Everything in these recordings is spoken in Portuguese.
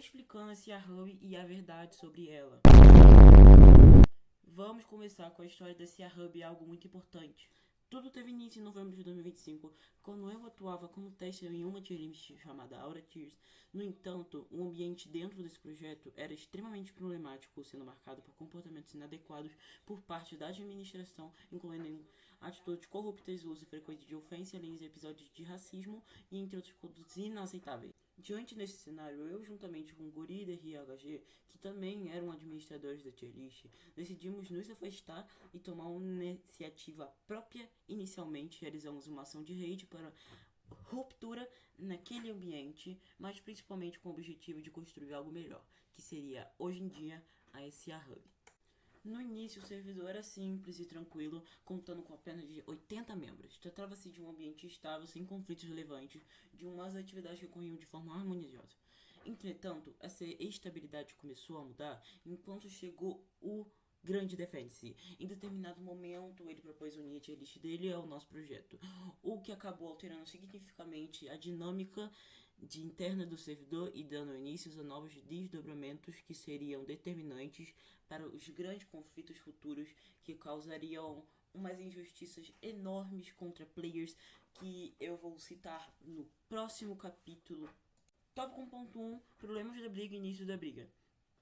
explicando a Cia Hub e a verdade sobre ela. Vamos começar com a história da Cia Hub, algo muito importante. Tudo teve início em novembro de 2025, quando eu atuava como tester em uma tier list chamada Aura Tears. No entanto, o ambiente dentro desse projeto era extremamente problemático, sendo marcado por comportamentos inadequados por parte da administração, incluindo atitudes corruptas, uso frequente de ofensa, leis e episódios de racismo, e entre outros condutos inaceitáveis. Diante desse cenário, eu, juntamente com Guri e DRHG, que também eram administradores da tier list, decidimos nos afastar e tomar uma iniciativa própria. Inicialmente, realizamos uma ação de raid para ruptura naquele ambiente, mas principalmente com o objetivo de construir algo melhor, que seria, hoje em dia, a Cia Hub. No início, o servidor era simples e tranquilo, contando com apenas de 80 membros. Tratava-se de um ambiente estável, sem conflitos relevantes, de umas atividades que ocorriam de forma harmoniosa. Entretanto, essa estabilidade começou a mudar enquanto chegou o Grande Defense. Em determinado momento, ele propôs unir a tier list dele ao nosso projeto, o que acabou alterando significativamente a dinâmica interna do servidor e dando início a novos desdobramentos que seriam determinantes para os grandes conflitos futuros que causariam umas injustiças enormes contra players que eu vou citar no próximo capítulo. Tópico 1.1: Problemas da briga e início da briga.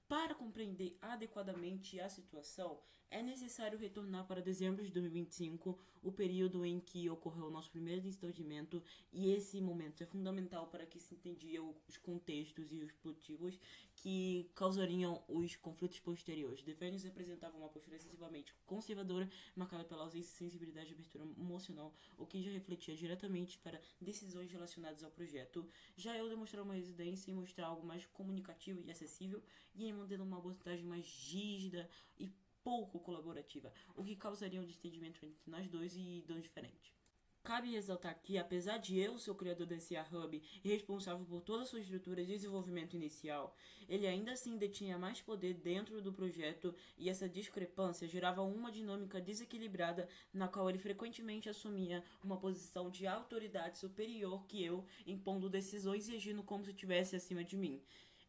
Para compreender adequadamente a situação, é necessário retornar para dezembro de 2025, o período em que ocorreu o nosso primeiro desenvolvimento, e esse momento é fundamental para que se entendia os contextos e os motivos que causariam os conflitos posteriores. Defenders apresentava uma postura excessivamente conservadora, marcada pela ausência de sensibilidade e abertura emocional, o que já refletia diretamente para decisões relacionadas ao projeto. Já eu demonstrar uma resistência em mostrar algo mais comunicativo e acessível, e em manter uma abordagem mais rígida e pouco colaborativa, o que causaria um desentendimento entre nós dois e dons diferentes. Cabe ressaltar que, apesar de eu ser o criador da Cia Hub e responsável por toda a sua estrutura de desenvolvimento inicial, ele ainda assim detinha mais poder dentro do projeto, e essa discrepância gerava uma dinâmica desequilibrada na qual ele frequentemente assumia uma posição de autoridade superior que eu, impondo decisões e agindo como se estivesse acima de mim.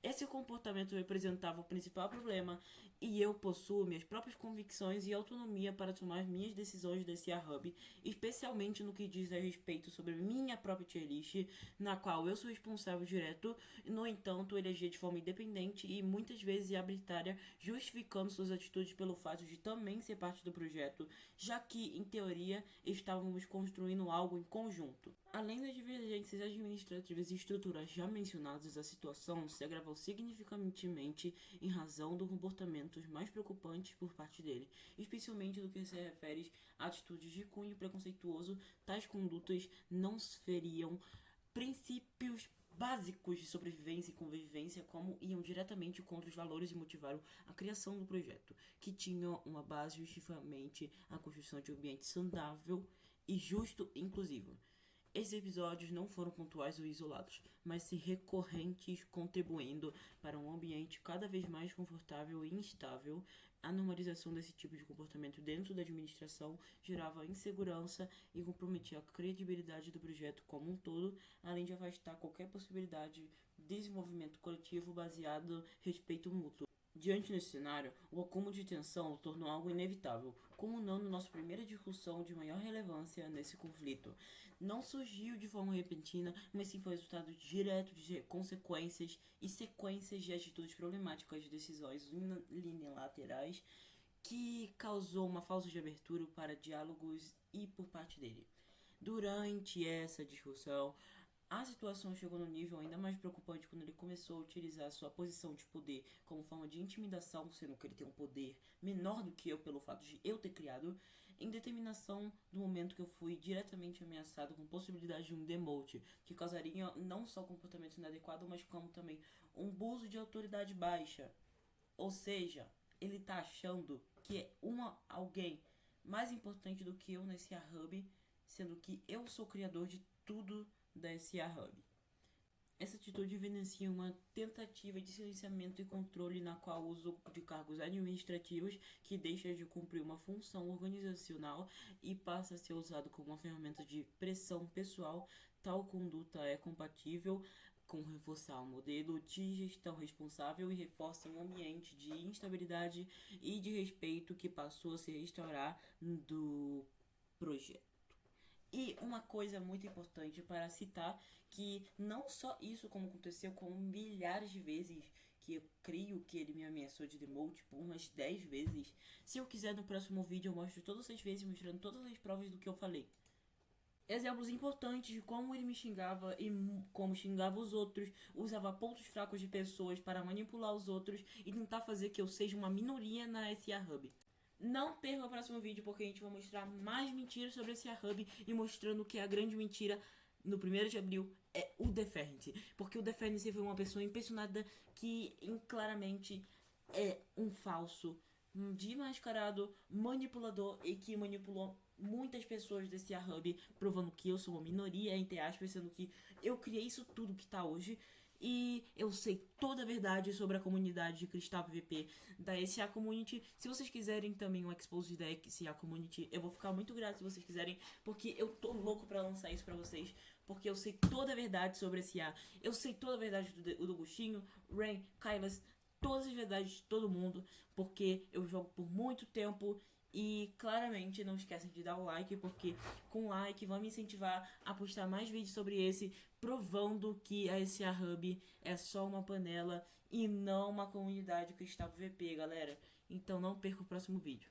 Esse comportamento representava o principal problema, e eu possuo minhas próprias convicções e autonomia para tomar minhas decisões da Cia Hub, especialmente no que diz a respeito sobre minha própria tier list, na qual eu sou responsável direto. No entanto, ele agia de forma independente e muitas vezes arbitrária, justificando suas atitudes pelo fato de também ser parte do projeto, já que, em teoria, estávamos construindo algo em conjunto. Além das divergências administrativas e estruturais já mencionadas, a situação se agravou significativamente em razão dos comportamentos mais preocupantes por parte dele, especialmente no que se refere a atitudes de cunho preconceituoso. Tais condutas não feriam princípios básicos de sobrevivência e convivência, como iam diretamente contra os valores e motivaram a criação do projeto, que tinha uma base justamente a construção de um ambiente saudável e justo e inclusivo. Esses episódios não foram pontuais ou isolados, mas sim recorrentes, contribuindo para um ambiente cada vez mais confortável e instável. A normalização desse tipo de comportamento dentro da administração gerava insegurança e comprometia a credibilidade do projeto como um todo, além de afastar qualquer possibilidade de desenvolvimento coletivo baseado no respeito mútuo. Diante desse cenário, o acúmulo de tensão tornou algo inevitável, culminando nossa primeira discussão de maior relevância nesse conflito. Não surgiu de forma repentina, mas sim foi resultado direto de consequências e sequências de atitudes problemáticas de decisões unilaterais que causou uma falta de abertura para diálogos e por parte dele. Durante essa discussão, a situação chegou num nível ainda mais preocupante quando ele começou a utilizar sua posição de poder como forma de intimidação, sendo que ele tem um poder menor do que eu pelo fato de eu ter criado, em determinação do momento que eu fui diretamente ameaçado com possibilidade de um demote, que causaria não só comportamento inadequado, mas como também um abuso de autoridade baixa. Ou seja, ele tá achando que é alguém mais importante do que eu nesse Hub, sendo que eu sou o criador de tudo da Cia Hub. Essa atitude evidencia uma tentativa de silenciamento e controle na qual o uso de cargos administrativos que deixa de cumprir uma função organizacional e passa a ser usado como uma ferramenta de pressão pessoal. Tal conduta é compatível com reforçar o modelo de gestão responsável e reforça um ambiente de instabilidade e de respeito que passou a se restaurar do projeto. E uma coisa muito importante para citar, que não só isso como aconteceu com milhares de vezes, que eu creio que ele me ameaçou de demote por umas 10 vezes. Se eu quiser no próximo vídeo eu mostro todas as vezes, mostrando todas as provas do que eu falei. Exemplos importantes de como ele me xingava e como xingava os outros, usava pontos fracos de pessoas para manipular os outros e tentar fazer que eu seja uma minoria na SA Hub. Não perca o próximo vídeo porque a gente vai mostrar mais mentiras sobre esse Hub e mostrando que a grande mentira no 1º de abril é o Defernity. Porque o Defernity foi uma pessoa impressionada que claramente é um falso, desmascarado, manipulador e que manipulou muitas pessoas desse Hub, provando que eu sou uma minoria, entre aspas, sendo que eu criei isso tudo que tá hoje. E eu sei toda a verdade sobre a comunidade de Cristal PVP da SA Community. Se vocês quiserem também um expose da SA Community, eu vou ficar muito grato se vocês quiserem, porque eu tô louco pra lançar isso pra vocês, porque eu sei toda a verdade sobre SA. Eu sei toda a verdade do Gustinho, Rain, Kailas, todas as verdades de todo mundo, porque eu jogo por muito tempo. E claramente não esquecem de dar o like, porque com like vão me incentivar a postar mais vídeos sobre esse, provando que a SA Hub é só uma panela e não uma comunidade Cristal PVP, galera. Então não perca o próximo vídeo.